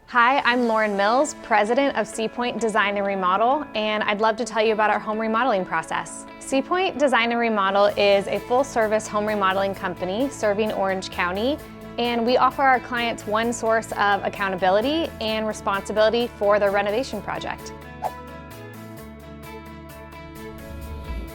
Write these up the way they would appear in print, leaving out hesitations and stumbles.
Hi, I'm Lauren Mills, President of Sea Pointe Design and Remodel, and I'd love to tell you about our home remodeling process. Sea Pointe Design and Remodel is a full-service home remodeling company serving Orange County, and we offer our clients one source of accountability and responsibility for their renovation project.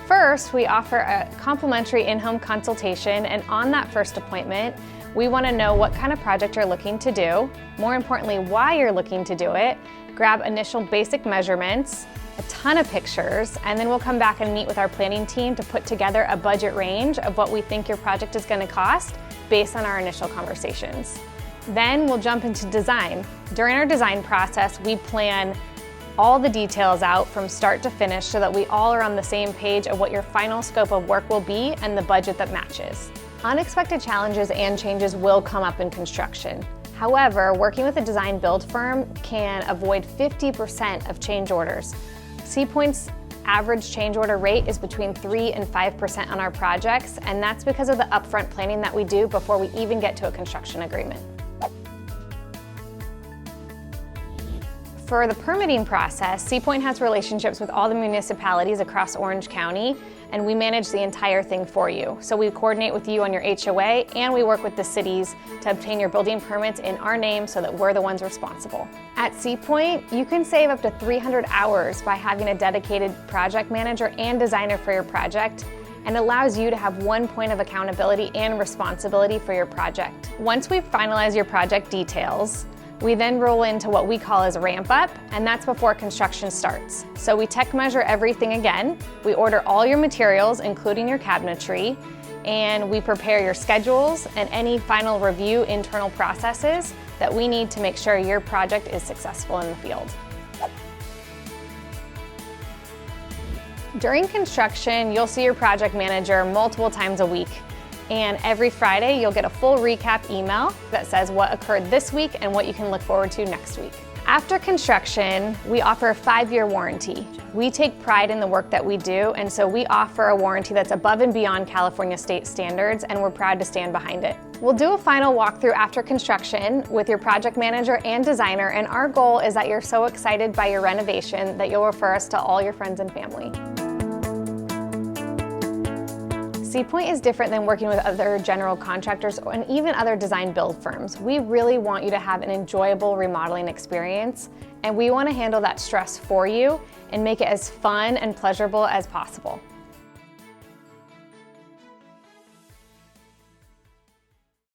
First, we offer a complimentary in-home consultation, and on that first appointment, we want to know what kind of project you're looking to do, more importantly, why you're looking to do it, grab initial basic measurements, a ton of pictures, and then we'll come back and meet with our planning team to put together a budget range of what we think your project is going to cost based on our initial conversations. Then we'll jump into design. During our design process, we plan all the details out from start to finish so that we all are on the same page of what your final scope of work will be and the budget that matches. Unexpected challenges and changes will come up in construction. However, working with a design build firm can avoid 50% of change orders. Sea Pointe's average change order rate is between 3 and 5% on our projects, and that's because of the upfront planning that we do before we even get to a construction agreement. For the permitting process, Sea Pointe has relationships with all the municipalities across Orange County, and we manage the entire thing for you. So we coordinate with you on your HOA, and we work with the cities to obtain your building permits in our name so that we're the ones responsible. At Sea Pointe, you can save up to 300 hours by having a dedicated project manager and designer for your project, and allows you to have one point of accountability and responsibility for your project. Once we finalize your project details, we then roll into what we call as ramp up, and that's before construction starts. So we tech measure everything again, we order all your materials, including your cabinetry, and we prepare your schedules and any final review internal processes that we need to make sure your project is successful in the field. During construction, you'll see your project manager multiple times a week. And every Friday, you'll get a full recap email that says what occurred this week and what you can look forward to next week. After construction, we offer a 5-year warranty. We take pride in the work that we do, and so we offer a warranty that's above and beyond California state standards, and we're proud to stand behind it. We'll do a final walkthrough after construction with your project manager and designer, and our goal is that you're so excited by your renovation that you'll refer us to all your friends and family. Sea Pointe is different than working with other general contractors and even other design build firms. We really want you to have an enjoyable remodeling experience, and we want to handle that stress for you and make it as fun and pleasurable as possible.